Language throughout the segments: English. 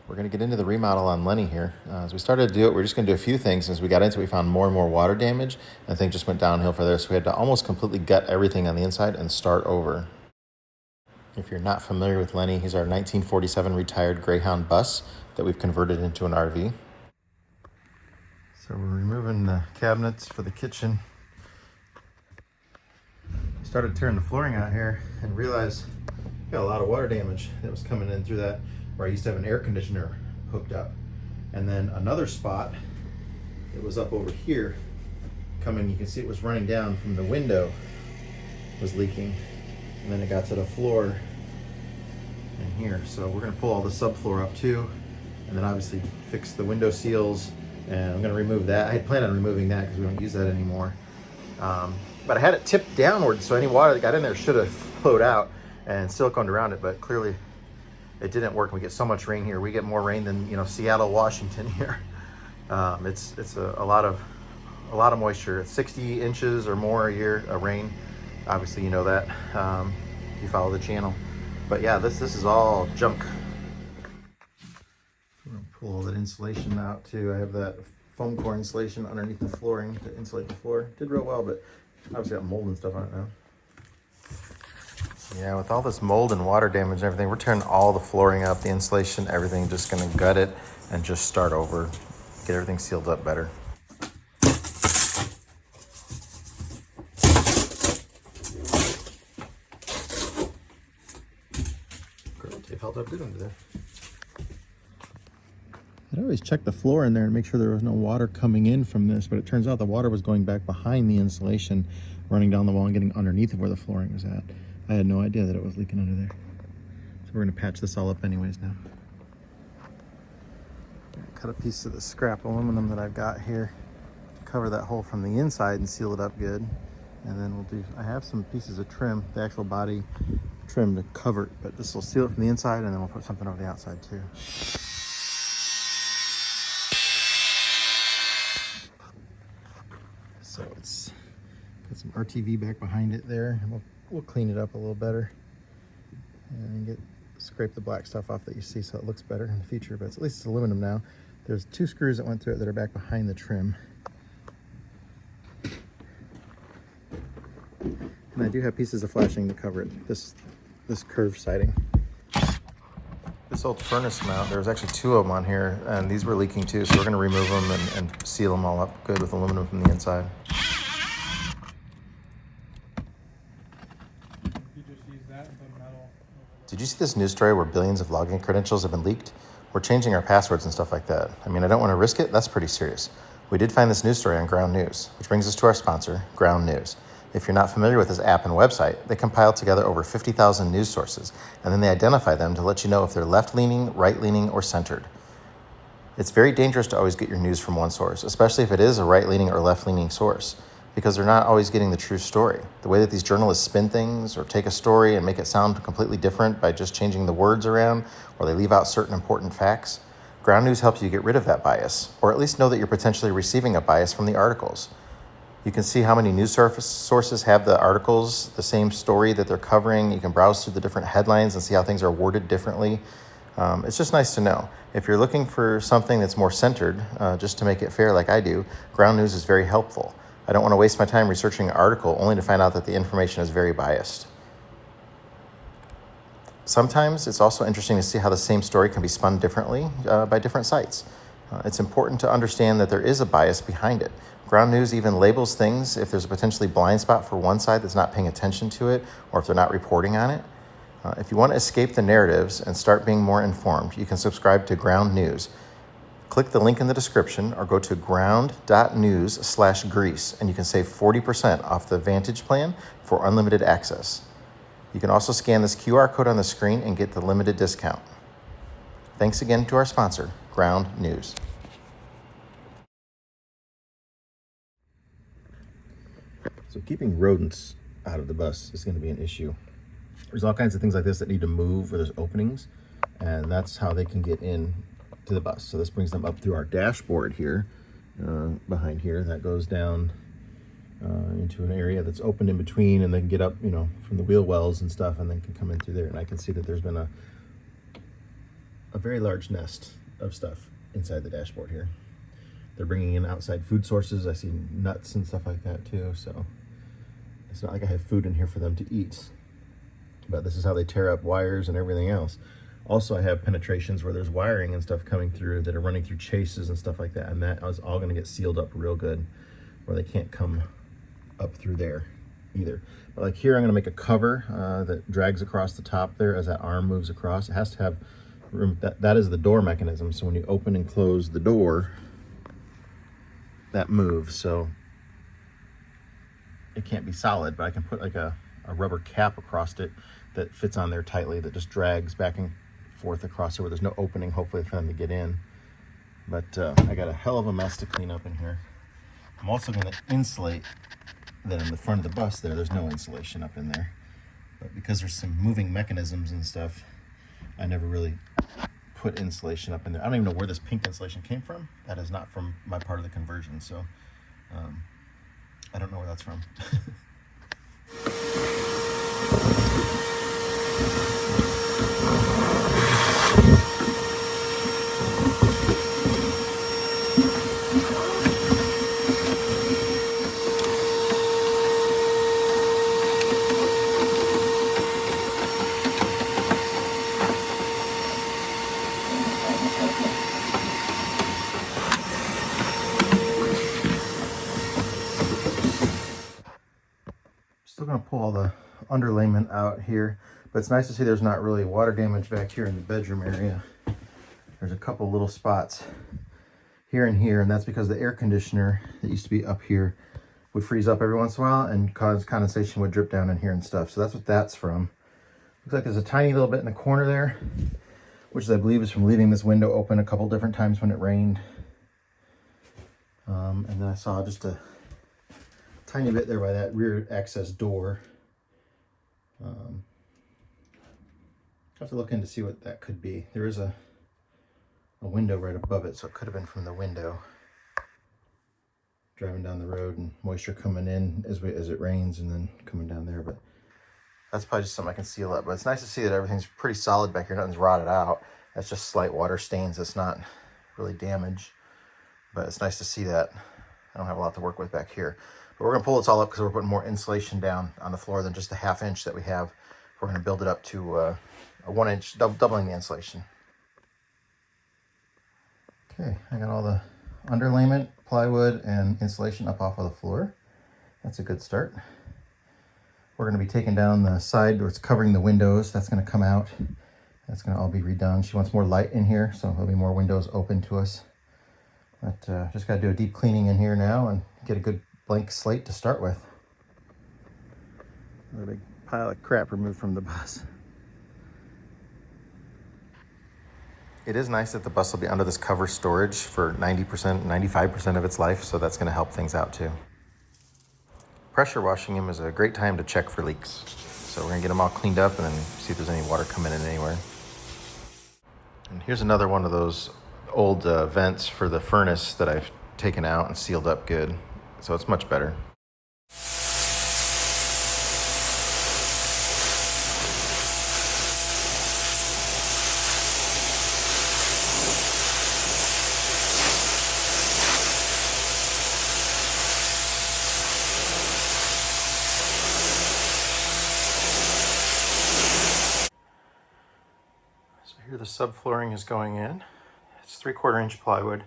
We're going to get into the remodel on Lenny here. As we started to do it, we're just going to do a few things. As we got into it, we found more and more water damage, and things just went downhill for there. So we had to almost completely gut everything on the inside and start over. If you're not familiar with Lenny, he's our 1947 retired Greyhound bus that we've converted into an RV. So we're removing the cabinets for the kitchen. Started tearing the flooring out here and realized we got a lot of water damage that was coming in through that where I used to have an air conditioner hooked up. And then another spot that was up over here coming, you can see it was running down from the window, was leaking. And then it got to the floor in here. So we're gonna pull all the subfloor up too, and then obviously fix the window seals. And I'm gonna remove that. I had planned on removing that because we don't use that anymore. But I had it tipped downward, so any water that got in there should have flowed out and siliconed around it, but clearly it didn't work. We get so much rain here. We get more rain than, you know, Seattle, Washington here. It's a lot of moisture. It's 60 inches or more a year of rain. Obviously, you know that if you follow the channel. But yeah, this is all junk. I'm gonna pull all that insulation out too. I have that foam core insulation underneath the flooring to insulate the floor. Did real well, but obviously got mold and stuff on it now. Yeah, with all this mold and water damage and everything, we're tearing all the flooring up, the insulation, everything, just gonna gut it and just start over, get everything sealed up better. Tape held up good under there. I'd always check the floor in there and make sure there was no water coming in from this, but it turns out the water was going back behind the insulation, running down the wall and getting underneath of where the flooring was at. I had no idea that it was leaking under there. So we're gonna patch this all up anyways now. Cut a piece of the scrap aluminum that I've got here to cover that hole from the inside and seal it up good. And then I have some pieces of trim, the actual body trim to cover it, but this will seal it from the inside, and then we'll put something over the outside too. So it's got some RTV back behind it there. We'll clean it up a little better and scrape the black stuff off that you see so it looks better in the future, but at least it's aluminum now. There's 2 screws that went through it that are back behind the trim. And I do have pieces of flashing to cover it, this curved siding. This old furnace mount, there was actually 2 of them on here, and these were leaking too, so we're gonna remove them and seal them all up good with aluminum from the inside. Did you see this news story where billions of login credentials have been leaked? We're changing our passwords and stuff like that. I mean, I don't want to risk it. That's pretty serious. We did find this news story on Ground News, which brings us to our sponsor, Ground News. If you're not familiar with this app and website, they compile together over 50,000 news sources, and then they identify them to let you know if they're left-leaning, right-leaning, or centered. It's very dangerous to always get your news from one source, especially if it is a right-leaning or left-leaning source, because they're not always getting the true story. The way that these journalists spin things or take a story and make it sound completely different by just changing the words around, or they leave out certain important facts. Ground News helps you get rid of that bias, or at least know that you're potentially receiving a bias from the articles. You can see how many news sources have the articles, the same story that they're covering. You can browse through the different headlines and see how things are worded differently. It's just nice to know. If you're looking for something that's more centered, just to make it fair like I do, Ground News is very helpful. I don't want to waste my time researching an article only to find out that the information is very biased. Sometimes it's also interesting to see how the same story can be spun differently by different sites. It's important to understand that there is a bias behind it. Ground News even labels things if there's a potentially blind spot for one side that's not paying attention to it, or if they're not reporting on it. If you want to escape the narratives and start being more informed, you can subscribe to Ground News. Click the link in the description or go to ground.news/grease and you can save 40% off the Vantage plan for unlimited access. You can also scan this QR code on the screen and get the limited discount. Thanks again to our sponsor, Ground News. So keeping rodents out of the bus is going to be an issue. There's all kinds of things like this that need to move where there's openings, and that's how they can get in to the bus. So this brings them up through our dashboard here, behind here. That goes down into an area that's opened in between, and they can get up, from the wheel wells and stuff, and then can come in through there. And I can see that there's been a a very large nest of stuff inside the dashboard here. They're bringing in outside food sources. I see nuts and stuff like that too, so it's not like I have food in here for them to eat. But this is how they tear up wires and everything else. Also, I have penetrations where there's wiring and stuff coming through that are running through chases and stuff like that, and that is all gonna get sealed up real good, where they can't come up through there either. But like here, I'm gonna make a cover that drags across the top there as that arm moves across. It has to have room. That is the door mechanism, so when you open and close the door, that moves. So it can't be solid, but I can put like a rubber cap across it that fits on there tightly, that just drags back and forth across there where there's no opening, hopefully, for them to get in. But I got a hell of a mess to clean up in here. I'm also going to insulate that in the front of the bus there's no insulation up in there. But because there's some moving mechanisms and stuff, I never really put insulation up in there. I don't even know where this pink insulation came from. That is not from my part of the conversion, so I don't know where that's from. Still going to pull all the underlayment out here, but it's nice to see there's not really water damage back here in the bedroom area. There's a couple little spots here and here, and that's because the air conditioner that used to be up here would freeze up every once in a while and cause condensation would drip down in here and stuff. So that's what that's from. Looks like there's a tiny little bit in the corner there, which I believe is from leaving this window open a couple different times when it rained. And then I saw just a tiny bit there by that rear access door. Have to look in to see what that could be. There is a window right above it, so it could have been from the window. Driving down the road and moisture coming in as it rains and then coming down there. But that's probably just something I can seal up. But it's nice to see that everything's pretty solid back here. Nothing's rotted out. That's just slight water stains. It's not really damage. But it's nice to see that. I don't have a lot to work with back here. But we're going to pull this all up because we're putting more insulation down on the floor than just the 1/2 inch that we have. We're going to build it up to a 1 inch, doubling the insulation. Okay, I got all the underlayment, plywood, and insulation up off of the floor. That's a good start. We're going to be taking down the side where it's covering the windows. That's going to come out. That's going to all be redone. She wants more light in here, so there'll be more windows open to us. But just got to do a deep cleaning in here now and get a good blank slate to start with. Another big pile of crap removed from the bus. It is nice that the bus will be under this cover storage for 90%, 95% of its life, so that's going to help things out too. Pressure washing him is a great time to check for leaks. So we're going to get them all cleaned up and then see if there's any water coming in anywhere. And here's another one of those old vents for the furnace that I've taken out and sealed up good. So it's much better. So here the subflooring is going in. It's 3/4 inch plywood.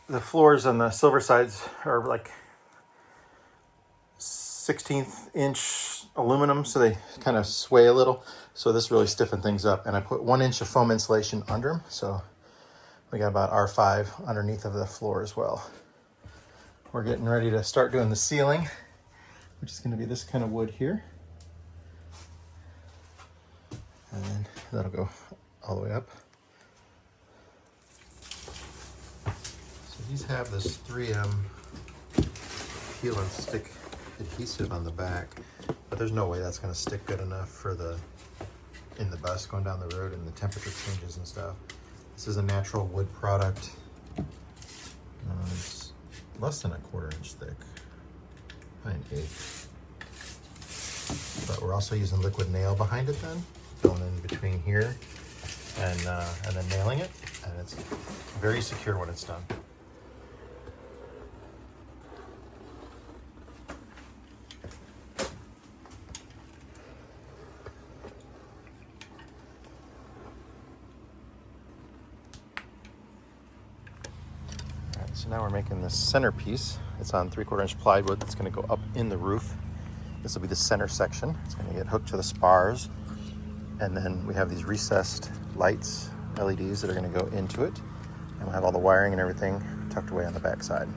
The floors on the silver sides are like 1/16 inch aluminum, so they kind of sway a little. So this really stiffened things up. And I put 1 inch of foam insulation under them. So we got about R5 underneath of the floor as well. We're getting ready to start doing the ceiling, which is going to be this kind of wood here. And then that'll go all the way up. These have this 3M peel and stick adhesive on the back, but there's no way that's going to stick good enough for in the bus going down the road and the temperature changes and stuff. This is a natural wood product. It's less than 1/4 inch thick, probably 1/8. But we're also using liquid nail behind it then, filling in between here and then nailing it, and it's very secure when it's done. So now we're making this centerpiece. It's on 3/4 inch plywood that's going to go up in the roof. This will be the center section. It's going to get hooked to the spars. And then we have these recessed lights, LEDs, that are going to go into it. And we'll have all the wiring and everything tucked away on the back side.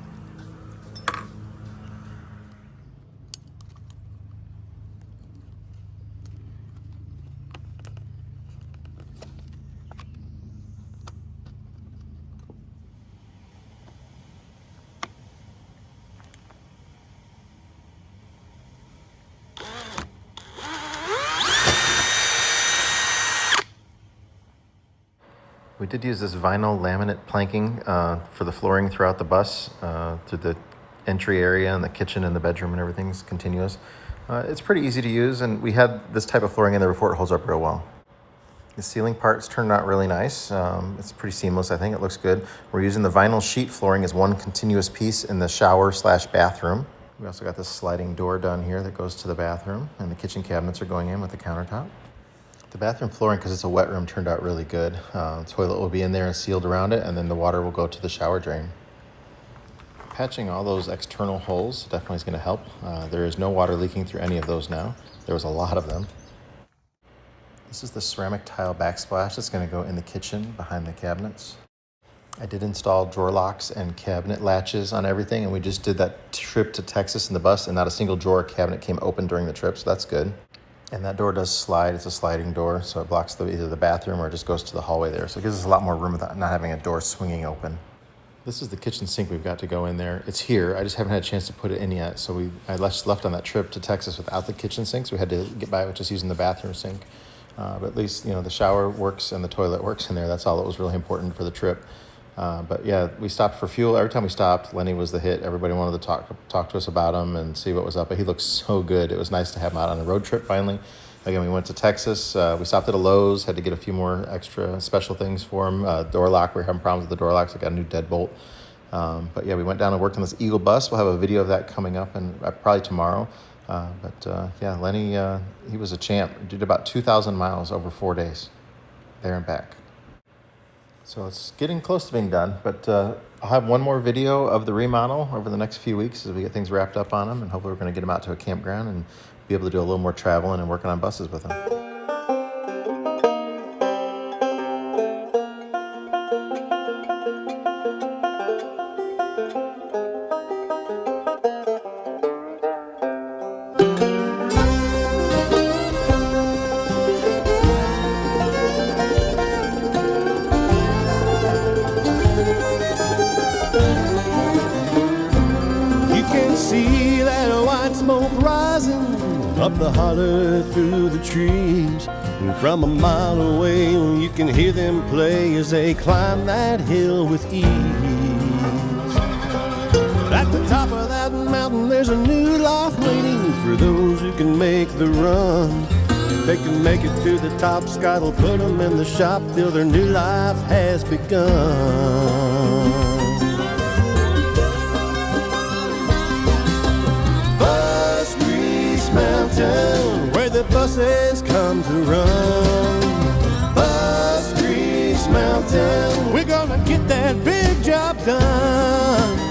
We did use this vinyl laminate planking for the flooring throughout the bus, through the entry area and the kitchen and the bedroom and everything's continuous. It's pretty easy to use, and we had this type of flooring in there before. It holds up real well. The ceiling parts turned out really nice. It's pretty seamless, I think. It looks good. We're using the vinyl sheet flooring as one continuous piece in the shower/bathroom. We also got this sliding door done here that goes to the bathroom, and the kitchen cabinets are going in with the countertop. The bathroom flooring, because it's a wet room, turned out really good. Toilet will be in there and sealed around it, and then the water will go to the shower drain. Patching all those external holes definitely is going to help. There is no water leaking through any of those now. There was a lot of them. This is the ceramic tile backsplash that's going to go in the kitchen behind the cabinets. I did install drawer locks and cabinet latches on everything, and we just did that trip to Texas in the bus, and not a single drawer or cabinet came open during the trip, so that's good. And that door does slide. It's a sliding door, so it blocks either the bathroom or it just goes to the hallway there. So it gives us a lot more room without not having a door swinging open. This is the kitchen sink we've got to go in there. It's here. I just haven't had a chance to put it in yet. So I left on that trip to Texas without the kitchen sink, so we had to get by with just using the bathroom sink. But at least, the shower works and the toilet works in there. That's all that was really important for the trip. But yeah, we stopped for fuel. Every time we stopped, Lenny was the hit. Everybody wanted to talk to us about him and see what was up. But he looks so good. It was nice to have him out on a road trip finally. Again, we went to Texas. We stopped at a Lowe's, had to get a few more extra special things for him. Door lock, we were having problems with the door locks. I got a new deadbolt. But yeah, we went down and worked on this Eagle bus. We'll have a video of that coming up and probably tomorrow. Yeah, Lenny, he was a champ. He did about 2,000 miles over 4 days, there and back. So it's getting close to being done, but I'll have one more video of the remodel over the next few weeks as we get things wrapped up on them, and hopefully we're going to get them out to a campground and be able to do a little more traveling and working on buses with them. See that white smoke rising up the holler through the trees, and from a mile away you can hear them play as they climb that hill with ease. But at the top of that mountain there's a new life waiting for those who can make the run. If they can make it to the top, Scott will put them in the shop till their new life has begun. Mountain, where the buses come to run. Bus Grease Mountain, we're gonna get that big job done.